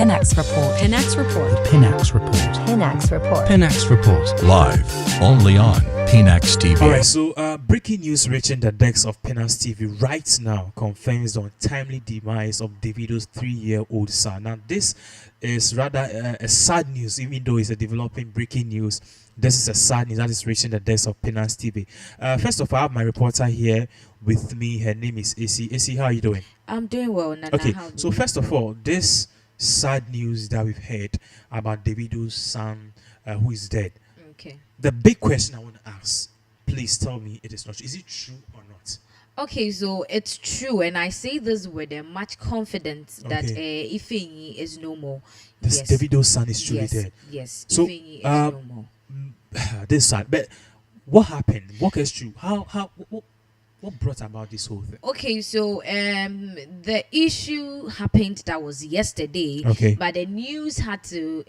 Pinax Report. Pinax Report. Pinax Report. Pinax Report. Pinax Report. Live only on Pinax TV. Alright, so breaking news reaching the decks of Pinax TV right now confirms the untimely demise of Davido's 3-year-old son. Now, this is rather a sad news, even though it's a developing breaking news. This is a sad news that is reaching the decks of Pinax TV. First of all, I have my reporter here with me. Her name is AC. AC, how are you doing? I'm doing well, Nana. Okay, so first of all, this sad news that we've heard about Davido's son who is dead. Okay. The big question I want to ask, please tell me it is not true. Is it true or not? Okay, so it's true, and I say this with much confidence that Ifeanyi is no more. This Yes. Davido's son is truly Yes, dead. yes. So, Ifeanyi is no more. This sad. But what happened? What is true? What brought about this whole thing? Okay, so the issue happened that was yesterday, Okay. but the news had to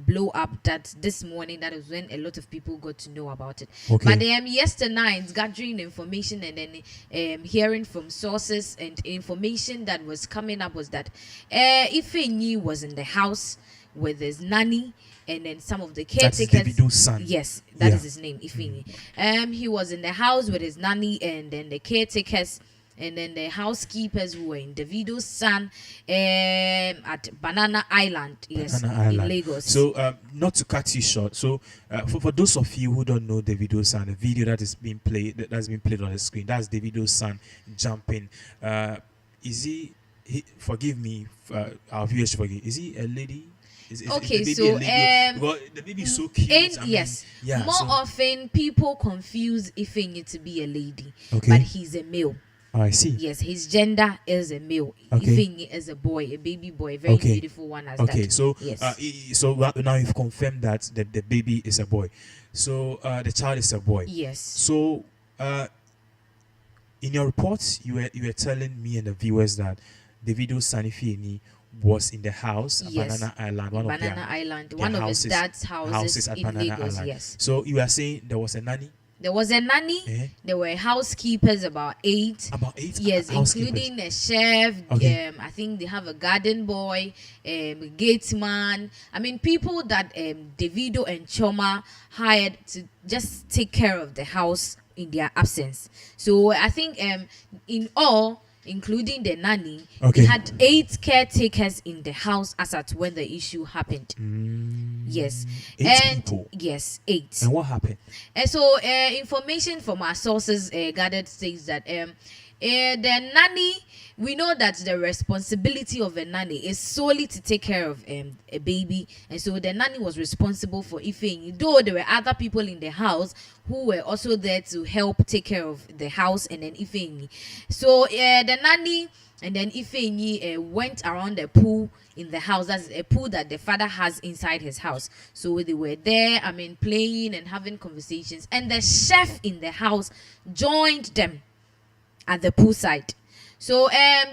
blow up that this morning. That is when a lot of people got to know about it. Okay. But yesterday night, gathering information and then hearing from sources and information that was coming up was that Ifeanyi was in the house with his nanny and then some of the That's caretakers. Davido's son. Yes, that is Yeah. his name, Ifeanyi. He was in the house with his nanny and then the caretakers and then the housekeepers who were in Davido's son at Banana Island, yes, Banana in Island. Lagos. So, not to cut you short, so for those of you who don't know Davido's son, the video that is being played, that's been played on the screen, that's Davido's son jumping. Is he forgive me, our viewers forgive. Is he a lady? Is Okay, the baby so, a lady? Because the baby is so cute. I mean, yes, yeah, more so- often people confuse Ifeanyi to be a lady, Okay. but he's a male. Oh, I see. Yes, his gender is a male. Okay. Ifeanyi is a boy, a baby boy, a very Okay. beautiful one as Okay, that. so yes. so now you've confirmed that the baby is a boy. So the child is a boy. Yes. So in your reports, you were telling me and the viewers that Davido's son Ifeanyi was in the house at Yes. Banana Island, one of Banana their Island, their one of his houses- dad's houses at in Banana Lagos. Island. Yes. So you were saying there was a nanny, There was a nanny. There were housekeepers, about 8. about 8 Yes, housekeepers. including a chef. Okay. I think they have a garden boy, gatesman. I mean, people that Davido and Choma hired to just take care of the house in their absence. So I think in all, including the nanny, Okay. they had 8 caretakers in the house as at when the issue happened. Yes. 8 and people. yes, 8. And what happened? And so information from our sources gathered says that the nanny, we know that the responsibility of a nanny is solely to take care of a baby, and so the nanny was responsible for Ifeanyi, though there were other people in the house who were also there to help take care of the house and then Ifeanyi. So the nanny and then Ifeanyi went around the pool in the house. That's a pool that the father has inside his house. So they were there, I mean, playing and having conversations. And the chef in the house joined them at the poolside. So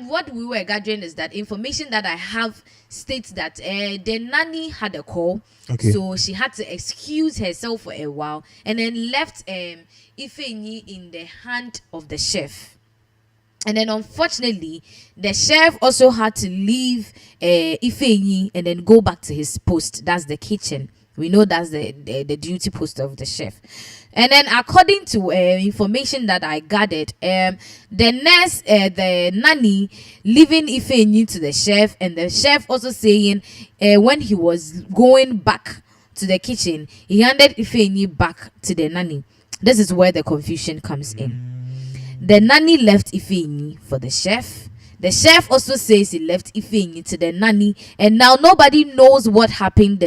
what we were gathering is that information that I have states that the nanny had a call. Okay. So she had to excuse herself for a while and then left Ifeanyi in the hand of the chef. And then unfortunately, the chef also had to leave Ifeanyi and then go back to his post. That's the kitchen. We know that's the duty post of the chef. And then according to information that I gathered, the nurse, the nanny, leaving Ifeanyi to the chef, and the chef also saying when he was going back to the kitchen, he handed Ifeanyi back to the nanny. This is where the confusion comes in. The nanny left Ifeanyi for the chef. The chef also says he left Ifeanyi to the nanny, and now nobody knows what happened.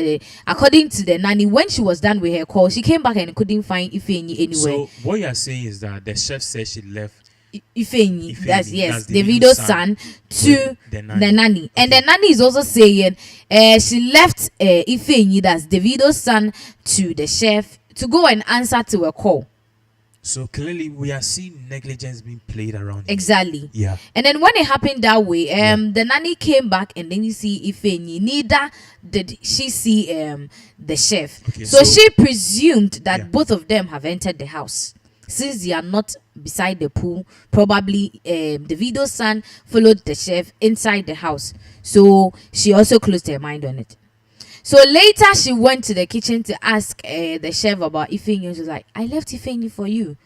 According to the nanny, when she was done with her call, she came back and couldn't find Ifeanyi anywhere. So what you are saying is that the chef said she left Ifeanyi, that's that's Davido's son to the the nanny. And Okay. the nanny is also saying she left Ifeanyi, that's Davido's son, to the chef to go and answer to a call. So clearly we are seeing negligence being played around here. Exactly. Yeah. And then when it happened that way, the nanny came back and then you see Ifeanyi. Neither did she see the chef. Okay, so so- she presumed that Yeah. both of them have entered the house. Since they are not beside the pool, probably Davido's son followed the chef inside the house. So she also closed her mind on it. So later she went to the kitchen to ask the chef about Ifeanyi. She was like, I left Ifeanyi for you.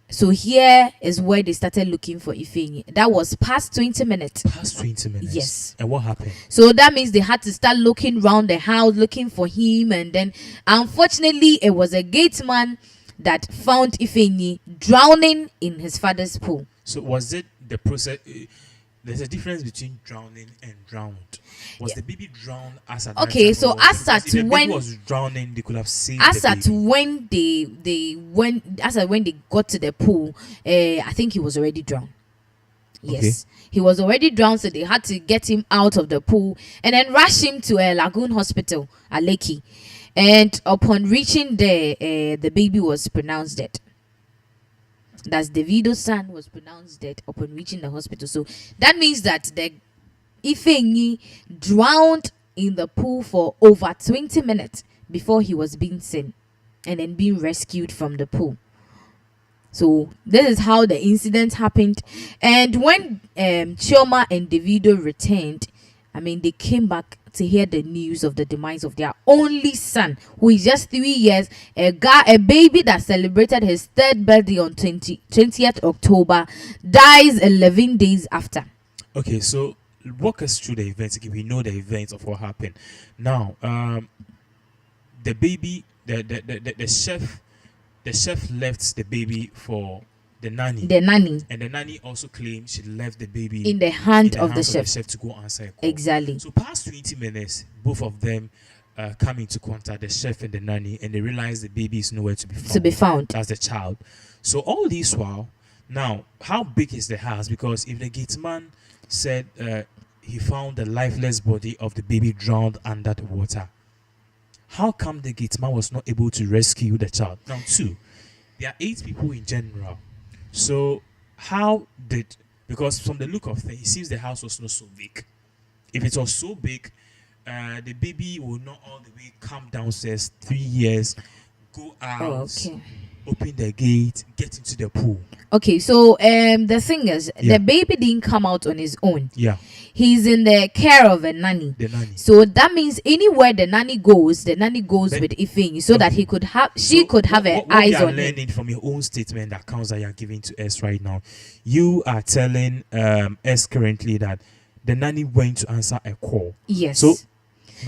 So here is where they started looking for Ifeanyi. That was past 20 minutes. Past 20 minutes. Yes. And what happened? So that means they had to start looking around the house, looking for him. And then, unfortunately, it was a gate man that found Ifeanyi drowning in his father's pool. So was it the process? There's a difference between drowning and drowned. Was the baby drowned as at Okay, that time, so or as at if the when baby was drowning, they could have saved as the at baby. when when they got to the pool, I think he was already drowned. Yes, he was already drowned, so they had to get him out of the pool and then rush him to a Lagoon Hospital at Lekki. And upon reaching there, the baby was pronounced dead. That's Davido's son was pronounced dead upon reaching the hospital. So that means that the Ifeanyi drowned in the pool for over 20 minutes before he was being seen and then being rescued from the pool. So this is how the incident happened. And when Chioma and Davido returned, I mean, they came back to hear the news of the demise of their only son, who is just 3 years, a baby that celebrated his third birthday on 20th October, dies 11 days after. Okay, so walk us through the events. Okay, we know the events of what happened. Now, the baby, the chef left the baby for the nanny. And the nanny also claimed she left the baby in the hand of the chef to go answer a call. Exactly. So past 20 minutes, both of them come into contact, the chef and the nanny, and they realize the baby is nowhere to be found. That's the child. So all this while, now, how big is the house? Because if the gate man said he found the lifeless body of the baby drowned under the water, how come the gate man was not able to rescue the child? Now, two, there are 8 people in general. So how did, because from the look of things, it seems the house was not so big. If it was so big, the baby will not all the way come downstairs, 3 years, go out, open the gate, get into the pool. Okay, so the thing is, the baby didn't come out on his own. Yeah. He's in the care of a nanny. The nanny. So that means anywhere the nanny goes with Ifeanyi, so that he could have, she could have her eyes on him. What you are learning from your own statement, that accounts that you are giving to us right now, you are telling us currently that the nanny went to answer a call. Yes.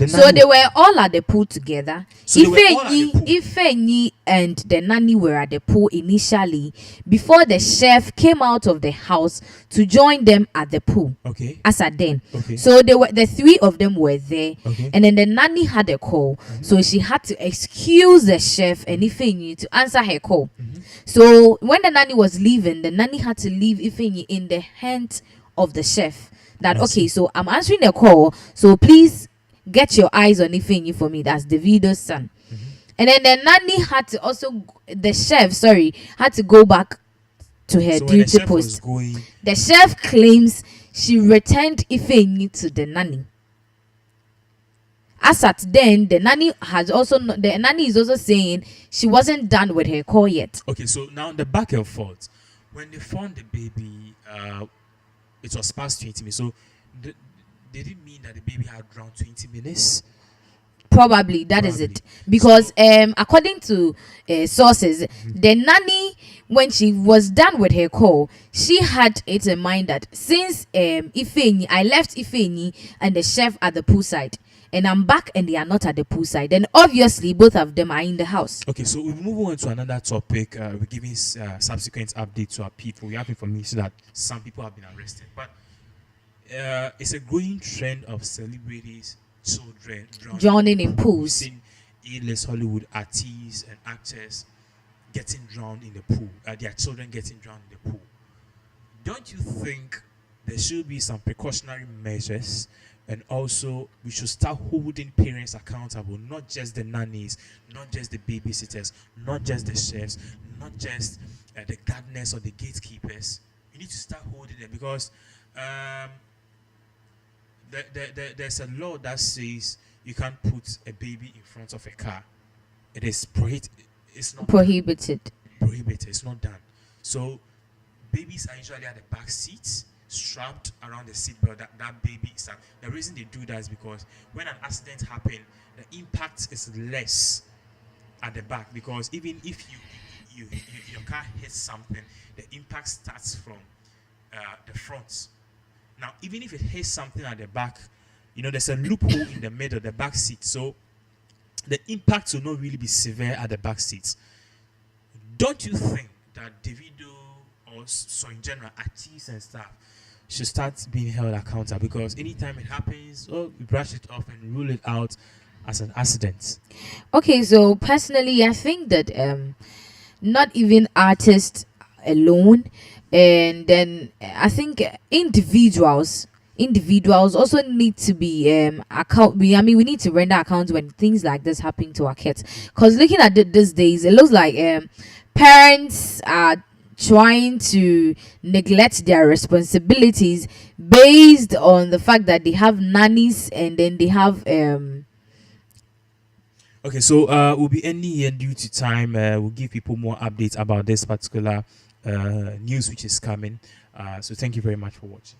So they were all at the pool together. So Ifeanyi and the nanny were at the pool initially before the chef came out of the house to join them at the pool. Okay. As at then. Okay. So the 3 of them were there. Okay. And then the nanny had a call. Mm-hmm. So she had to excuse the chef and Ifeanyi to answer her call. Mm-hmm. So when the nanny was leaving, the nanny had to leave Ifeanyi in the hands of the chef. That so I'm answering the call. So please get your eyes on Ifeanyi for me. That's Davido's son. Mm-hmm. And then the nanny had to also, the chef, had to go back to her duty post. The chef claims she returned Ifeanyi to the nanny. As at then, the nanny is also saying she wasn't done with her call yet. Okay, so now the back and forth. When they found the baby, it was past 20 minutes. So did it mean that the baby had drowned 20 minutes? Probably that is it, because according to sources, the nanny, when she was done with her call, she had it in mind that since Ifeanyi, I left Ifeanyi and the chef at the poolside, and I'm back and they are not at the poolside, then obviously both of them are in the house. Okay, so we move on to another topic. We're giving subsequent updates to our people. We have information that some people have been arrested, but it's a growing trend of celebrities, children drowning in pools. Seeing A-list Hollywood artists and actors getting drowned in the pool. Their children getting drowned in the pool. Don't you think there should be some precautionary measures, and also we should start holding parents accountable, not just the nannies, not just the babysitters, not just the chefs, not just the gardeners or the gatekeepers? You need to start holding them, because there's a law that says you can't put a baby in front of a car. It is prohibited. It's not prohibited. Prohibited. It's not done. So babies are usually at the back seats strapped around the seatbelt that baby is at. The reason they do that is because when an accident happens, the impact is less at the back, because even if your car hits something, the impact starts from the front. Now, even if it hits something at the back, there's a loophole in the middle, the back seat, so the impact will not really be severe at the back seats. Don't you think that Davido, or so in general, artists and stuff, should start being held accountable? Because anytime it happens, we brush it off and rule it out as an accident. Okay, so personally, I think that not even artists alone, and then I think individuals also need to be we need to render accounts when things like this happen to our kids, because looking at it these days, it looks like parents are trying to neglect their responsibilities based on the fact that they have nannies, and then they have Okay, so we'll be ending here due to time. We'll give people more updates about this particular news which is coming. So thank you very much for watching.